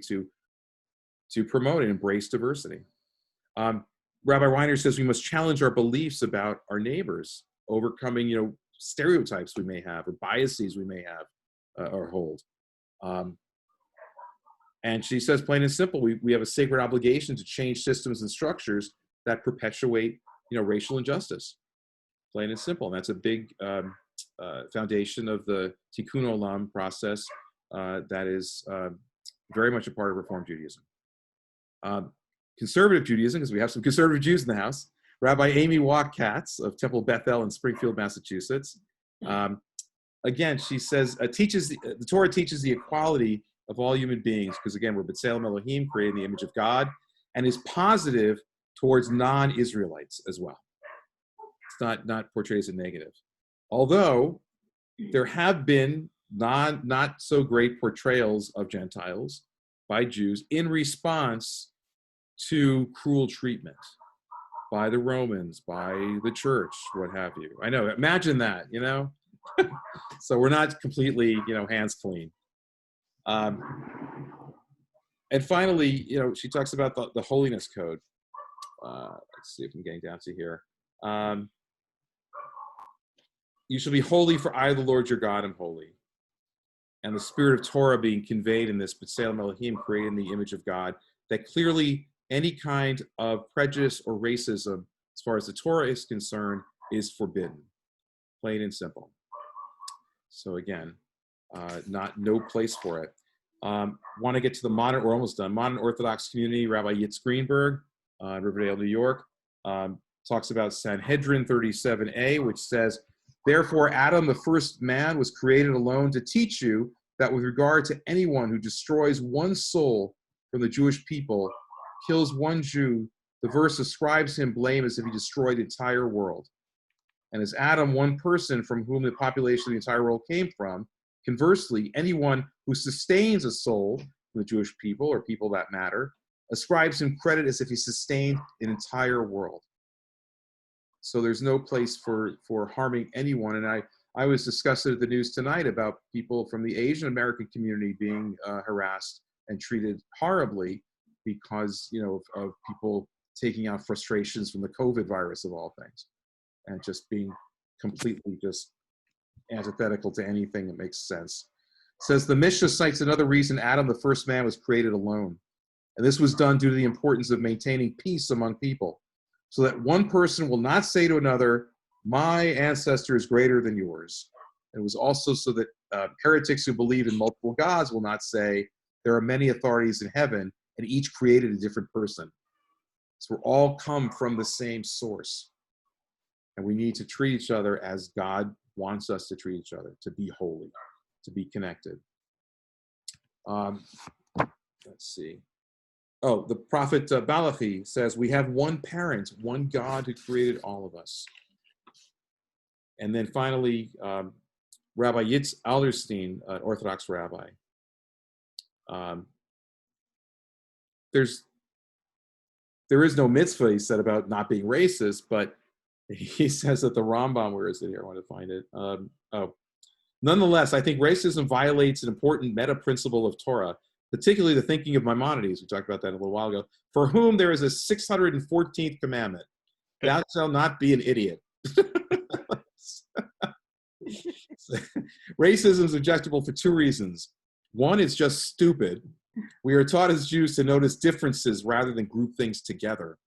to promote and embrace diversity. Rabbi Weiner says we must challenge our beliefs about our neighbors, overcoming, stereotypes we may have or biases we may have or hold. And she says, plain and simple, we have a sacred obligation to change systems and structures that perpetuate, racial injustice. Plain and simple. And that's a big foundation of the Tikkun Olam process that is very much a part of Reform Judaism. Conservative Judaism, because we have some conservative Jews in the house. Rabbi Amy Watt-Katz of Temple Bethel in Springfield, Massachusetts. Again, she says, the Torah teaches the equality of all human beings, because again, we're B'Tselem Elohim, created in the image of God, and is positive towards non-Israelites as well. It's not portrayed as a negative. Although there have been not so great portrayals of Gentiles by Jews in response to cruel treatment by the Romans, by the church, what have you. I know, imagine that, So we're not completely, hands clean. And finally, she talks about the holiness code. Let's see if I'm getting down to here. You shall be holy, for I, the Lord your God, am holy. And the spirit of Torah being conveyed in this B'Tselem Elohim, created in the image of God, that clearly any kind of prejudice or racism, as far as the Torah is concerned, is forbidden. Plain and simple. So again, no place for it. Want to get to the modern, we're almost done, modern Orthodox community. Rabbi Yitz Greenberg, Riverdale, New York, talks about Sanhedrin 37a, which says, therefore Adam, the first man, was created alone to teach you that with regard to anyone who destroys one soul from the Jewish people, kills one Jew, the verse ascribes him blame as if he destroyed the entire world. And as Adam, one person from whom the population of the entire world came from, conversely, anyone who sustains a soul from the Jewish people, or people that matter, ascribes him credit as if he sustained an entire world. So there's no place for harming anyone. And I was discussing at the news tonight about people from the Asian American community being harassed and treated horribly because, of people taking out frustrations from the COVID virus of all things, and just being completely just antithetical to anything that makes sense. It says the Mishnah cites another reason Adam, the first man, was created alone. And this was done due to the importance of maintaining peace among people, so that one person will not say to another, my ancestor is greater than yours. It was also so that heretics who believe in multiple gods will not say, there are many authorities in heaven, and each created a different person. So we're all come from the same source. And we need to treat each other as God wants us to treat each other, to be holy, to be connected. Let's see. Oh, the prophet Malachi says, we have one parent, one God who created all of us. And then finally, Rabbi Yitz Alderstein, an Orthodox rabbi, there is no mitzvah, he said, about not being racist, but he says that the Rambam, where is it here? I want to find it. Nonetheless, I think racism violates an important meta principle of Torah, particularly the thinking of Maimonides. We talked about that a little while ago, for whom there is a 614th commandment. Thou shalt not be an idiot. Racism is objectionable for two reasons. One, it's just stupid. We are taught as Jews to notice differences rather than group things together.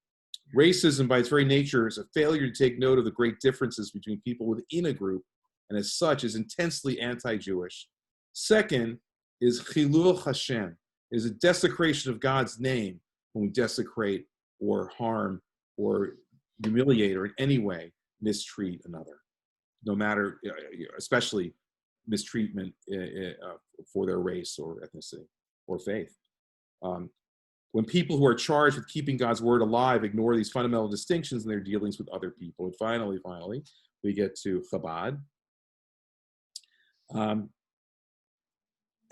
Racism, by its very nature, is a failure to take note of the great differences between people within a group, and as such is intensely anti-Jewish. Second is Chilul Hashem. It is a desecration of God's name when we desecrate or harm or humiliate or in any way mistreat another, no matter, especially mistreatment for their race or ethnicity or faith. When people who are charged with keeping God's word alive ignore these fundamental distinctions in their dealings with other people. And finally, we get to Chabad.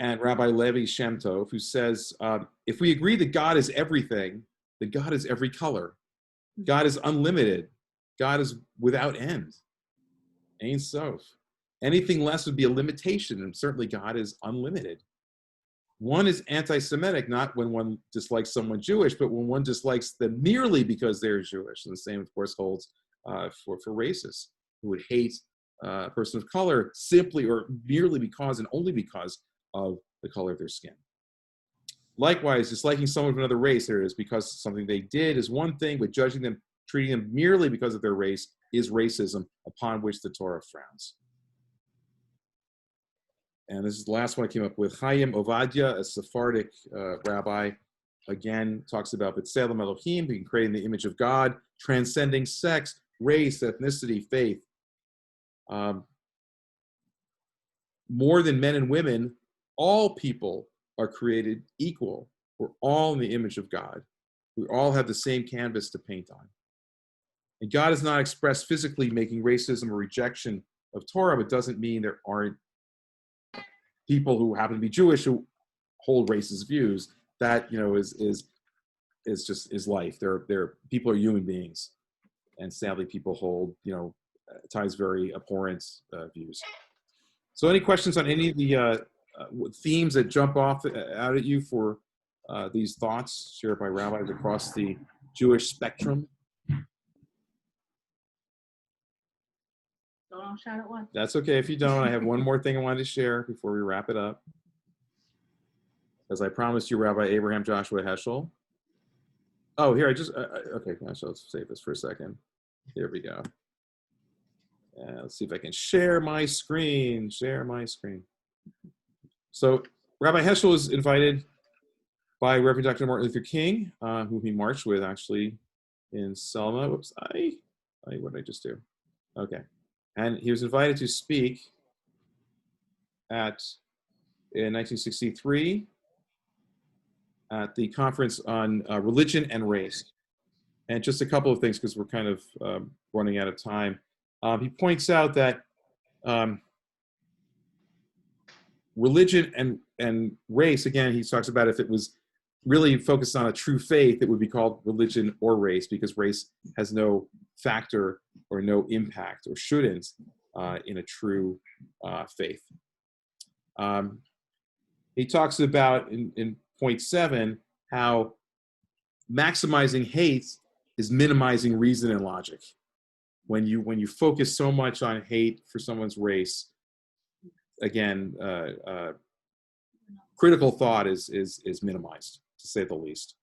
And Rabbi Levi Shem Tov, who says, if we agree that God is everything, then God is every color. God is unlimited. God is without end. Ein Sof. Anything less would be a limitation, and certainly God is unlimited. One is anti-Semitic, not when one dislikes someone Jewish, but when one dislikes them merely because they're Jewish. And the same, of course, holds for racists who would hate a person of color simply or merely because and only because of the color of their skin. Likewise, disliking someone of another race, there is because something they did is one thing, but judging them, treating them merely because of their race is racism, upon which the Torah frowns. And this is the last one I came up with. Chaim Ovadia, a Sephardic rabbi, again talks about B'Tselem Elohim, being created in the image of God, transcending sex, race, ethnicity, faith. More than men and women, all people are created equal. We're all in the image of God. We all have the same canvas to paint on. And God is not expressed physically making racism or rejection of Torah, but doesn't mean there aren't people who happen to be Jewish who hold racist views. That, is just life. People are human beings, and sadly, people hold at times very abhorrent views. So, any questions on any of the themes that jump off out at you for these thoughts shared by rabbis across the Jewish spectrum? Don't shout at once. That's okay if you don't. I have one more thing I wanted to share before we wrap it up. As I promised you, Rabbi Abraham Joshua Heschel. Oh, here, okay, let's save this for a second. Here we go. Let's see if I can share my screen. So Rabbi Heschel was invited by Reverend Dr. Martin Luther King, who he marched with actually in Selma. Whoops, what did I just do? Okay. And he was invited to speak in 1963 at the conference on religion and race. And just a couple of things, because we're kind of running out of time. He points out that religion and race, again, he talks about if it was really focused on a true faith, it would be called religion or race, because race has no factor or no impact, or shouldn't, in a true faith. He talks about in point 7 how maximizing hate is minimizing reason and logic. When you focus so much on hate for someone's race, again, critical thought is minimized, to say the least.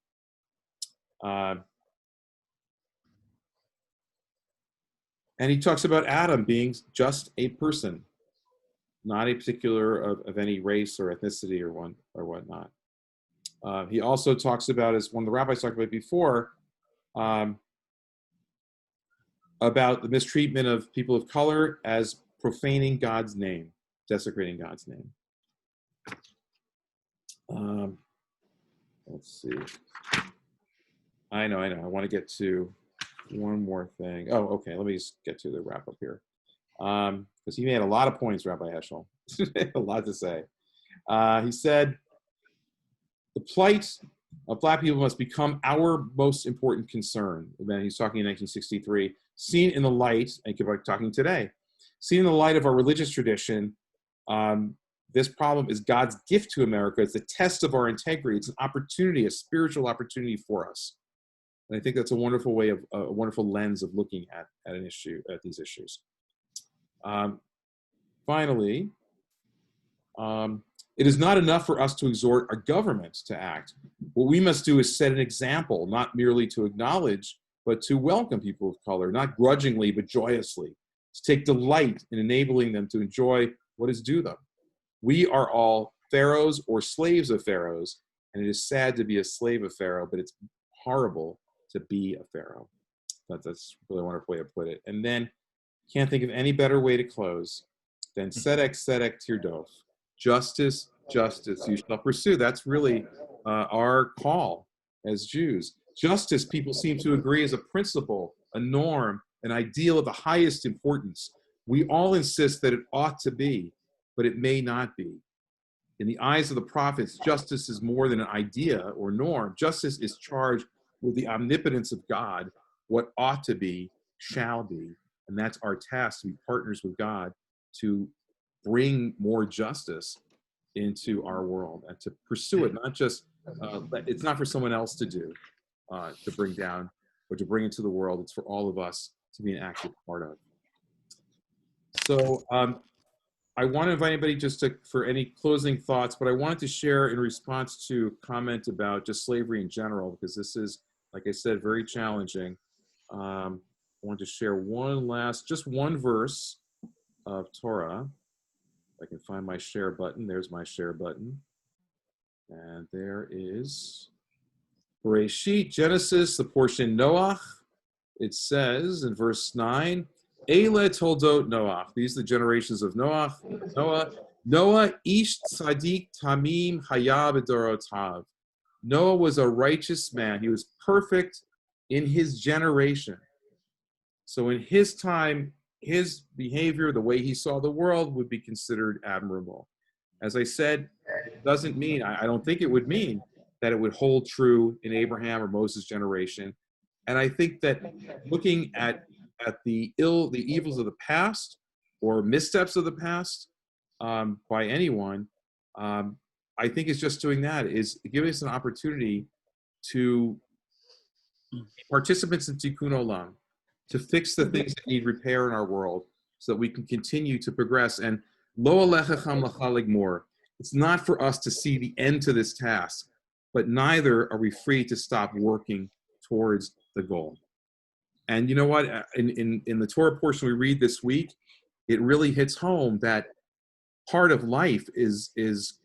And he talks about Adam being just a person, not a particular of any race or ethnicity or whatnot. He also talks about, as one of the rabbis talked about before, about the mistreatment of people of color as profaning God's name, desecrating God's name. Let's see. I know. I want to get to one more thing. Oh, okay. Let me just get to the wrap up here. Because he made a lot of points, Rabbi Heschel. A lot to say. He said, the plight of Black people must become our most important concern. And he's talking in 1963. Seen in the light, and keep talking today, seen in the light of our religious tradition, this problem is God's gift to America. It's a test of our integrity. It's an opportunity, a spiritual opportunity for us. And I think that's a wonderful way of, a wonderful lens of looking at an issue, at these issues. Finally, it is not enough for us to exhort our government to act. What we must do is set an example, not merely to acknowledge, but to welcome people of color, not grudgingly, but joyously, to take delight in enabling them to enjoy what is due them. We are all pharaohs or slaves of pharaohs, and it is sad to be a slave of Pharaoh, but it's horrible to be a pharaoh. That's a really wonderful way to put it. And then, can't think of any better way to close than tzedek, tzedek, tirdof. Justice, justice, you shall pursue. That's really our call as Jews. Justice, people seem to agree, is a principle, a norm, an ideal of the highest importance. We all insist that it ought to be, but it may not be. In the eyes of the prophets, justice is more than an idea or norm. Justice is charged with the omnipotence of God. What ought to be, shall be. And that's our task, to be partners with God to bring more justice into our world and to pursue it, not just, it's not for someone else to do, to bring down or to bring into the world. It's for all of us to be an active part of. So I want to invite anybody for any closing thoughts, but I wanted to share in response to a comment about just slavery in general, because this is, like I said, very challenging. I want to share just one verse of Torah. If I can find my share button. There's my share button. And there is Bereshit, Genesis, the portion Noach. It says in verse 9, Eile toldot Noach. These are the generations of Noah. Noah, ish tzadik tamim haya b'dorotav. Noah was a righteous man. He was perfect in his generation. So in his time, his behavior, the way he saw the world, would be considered admirable. As I said, it doesn't mean, I don't think it would mean that it would hold true in Abraham or Moses' generation. And I think that looking at the evils of the past or missteps of the past by anyone, I think it's just doing that, is giving us an opportunity to be participants in Tikkun Olam, to fix the things that need repair in our world so that we can continue to progress. And lo alecha cham lecha ligmor. It's not for us to see the end to this task, but neither are we free to stop working towards the goal. And you know what? In the Torah portion we read this week, it really hits home that part of life is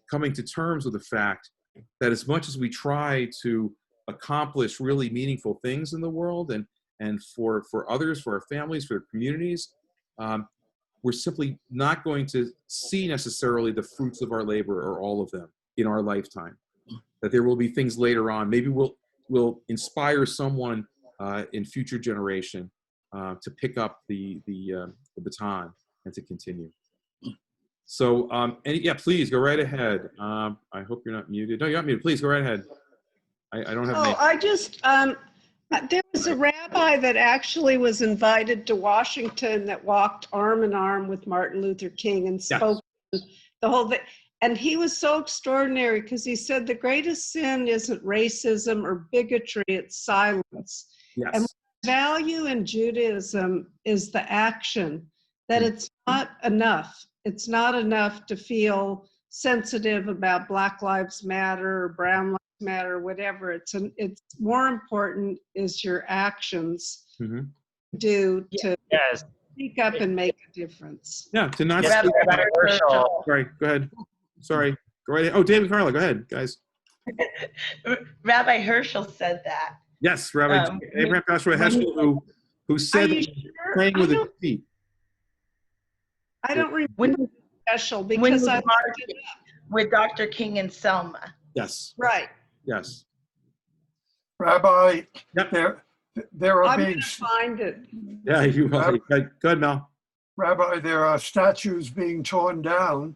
coming to terms with the fact that as much as we try to accomplish really meaningful things in the world and for others, for our families, for our communities, we're simply not going to see necessarily the fruits of our labor or all of them in our lifetime. That there will be things later on. Maybe we'll inspire someone in future generation to pick up the baton and to continue. So, yeah, please go right ahead. I hope you're not muted. No, you're not muted. Please go right ahead. I don't have. Oh, I just there was a rabbi that actually was invited to Washington that walked arm in arm with Martin Luther King and spoke the whole thing. And he was so extraordinary because he said the greatest sin isn't racism or bigotry, it's silence. Yes. And the value in Judaism is the action, that it's not enough. It's not enough to feel sensitive about Black Lives Matter or Brown Lives Matter, whatever. It's more important is your actions to speak up and make a difference. Yeah, to not speak up. Sorry, go ahead. Sorry, go right ahead. Oh, David Carla, go ahead, guys. Rabbi Herschel said that Yes, Rabbi Abraham Joshua Heschel, who said that he was praying with his feet. I don't remember special because I looked it up. With Dr. King and Selma. Yes. Right. Yes. Rabbi, Yep. there are I'm being going to find it. Yeah, you will. Go ahead, Mel. Rabbi, there are statues being torn down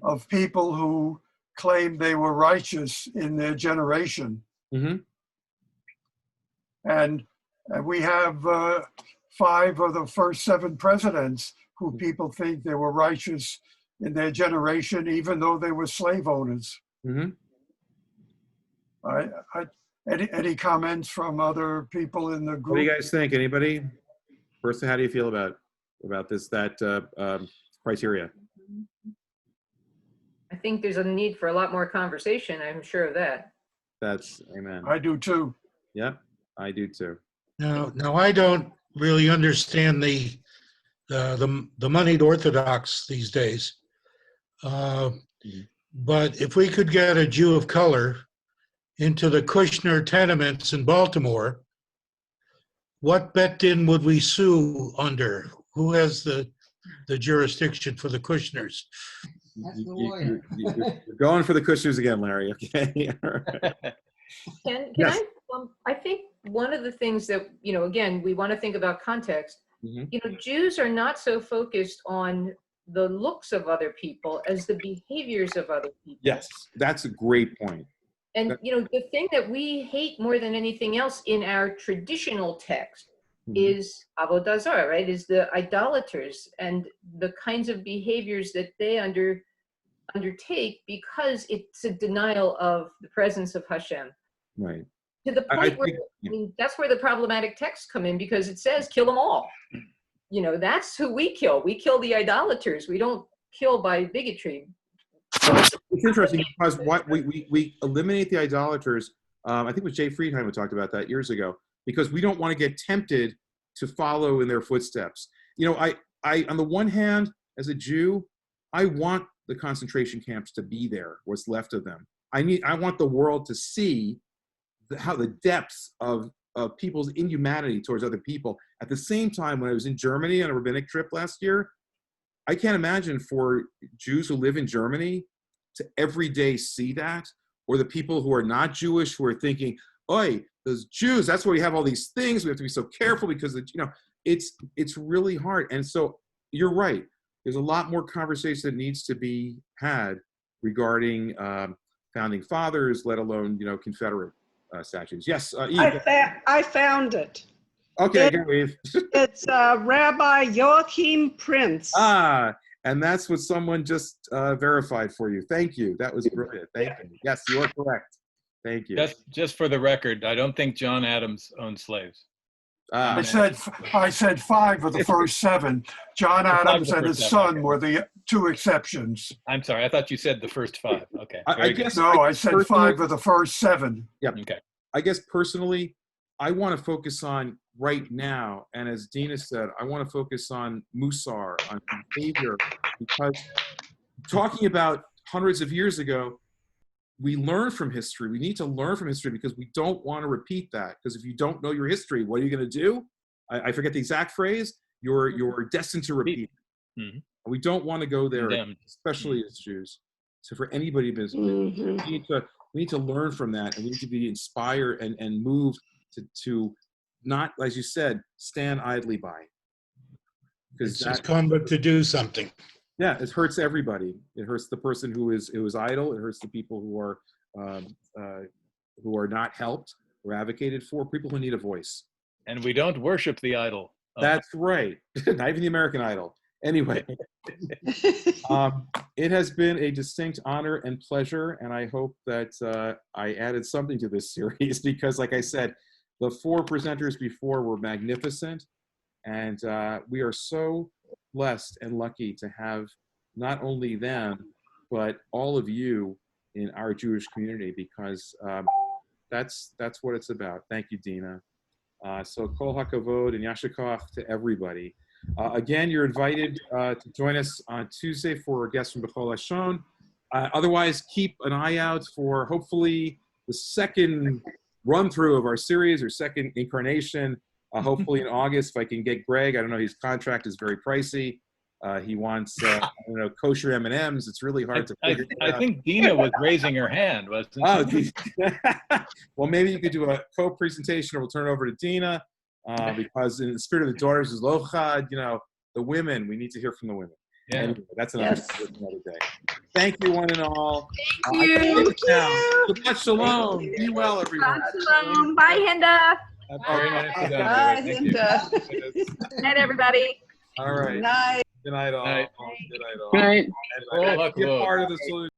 of people who claimed they were righteous in their generation. And we have 5 of the first 7 presidents who people think they were righteous in their generation, even though they were slave owners. Any comments from other people in the group? What do you guys think? Anybody? First, how do you feel about that criteria? I think there's a need for a lot more conversation. I'm sure of that. That's amen. I do too. Yep, I do too. Now I don't really understand the moneyed Orthodox these days. But if we could get a Jew of color into the Kushner tenements in Baltimore, what bet din would we sue under? Who has the jurisdiction for the Kushners? That's the lawyer. You're going for the Kushners again, Larry. Okay. Can Yes. I think one of the things that, again, we want to think about context. Jews are not so focused on the looks of other people as the behaviors of other people. Yes, that's a great point. And, the thing that we hate more than anything else in our traditional text is avodah zarah, right? Is the idolaters and the kinds of behaviors that they undertake because it's a denial of the presence of Hashem. Right. To the point where, that's where the problematic texts come in, because it says, kill them all. That's who we kill. We kill the idolaters. We don't kill by bigotry. It's interesting because we eliminate the idolaters. I think it was Jay Friedheim who talked about that years ago, because we don't want to get tempted to follow in their footsteps. I on the one hand, as a Jew, I want the concentration camps to be there, what's left of them. I want the world to see how the depths of people's inhumanity towards other people. At the same time, when I was in Germany on a rabbinic trip last year, I can't imagine for Jews who live in Germany to every day see that, or the people who are not Jewish who are thinking, "Oi, those Jews, that's why we have all these things. We have to be so careful because it's really hard." And so you're right. There's a lot more conversation that needs to be had regarding founding fathers, let alone Confederate statues. Yes, Eve. I found it. Okay, go Eve. It's Rabbi Joachim Prince. And that's what someone just verified for you. Thank you. That was brilliant. Thank you. Yes, you are correct. Thank you. Just for the record, I don't think John Adams owned slaves. I said 5 of the first 7. John Adams and his son were the 2 exceptions. I'm sorry. I thought you said the first 5. Okay. I said 5 of the first 7. Yep. Okay. I guess personally, I want to focus on right now, and as Dina said, I want to focus on Musar, on behavior, because talking about hundreds of years ago, we learn from history. We need to learn from history because we don't want to repeat that. Because if you don't know your history, what are you going to do? I forget the exact phrase. You're destined to repeat. Mm-hmm. We don't want to go there, especially as Jews. So for anybody business, we need to learn from that, and we need to be inspired and moved to not, as you said, stand idly by. Because it's come but to do something. Yeah, it hurts everybody. It hurts the person who is idle. It hurts the people who are not helped or advocated for. People who need a voice. And we don't worship the idol. That's right. Not even the American Idol. Anyway, it has been a distinct honor and pleasure, and I hope that I added something to this series because, like I said, the 4 presenters before were magnificent, and we are so blessed and lucky to have not only them, but all of you in our Jewish community, because that's what it's about. Thank you, Dina. So kol hakavod and yashikov to everybody. Again, you're invited to join us on Tuesday for a guest from B'chol Hashon. Otherwise, keep an eye out for hopefully the second run through of our series, our second incarnation. Hopefully in August, if I can get Greg. I don't know, his contract is very pricey. He wants, kosher M&Ms. It's really hard to figure it out. I think Dina was raising her hand, wasn't she? Oh, well, maybe you could do a co-presentation, or we'll turn it over to Dina, because in the spirit of the daughters is Lochad, the women, we need to hear from the women. Yeah. Anyway, that's another day. Thank you, one and all. Thank you. Shabbat shalom. Be well, everyone. Shabbat shalom. Bye, Hinda. Very nicely done, Bye, Thank you. Hinda. Good night, everybody. All right. Night. Good night, all. Night. Good night, all. Good night. And be a part of the solution.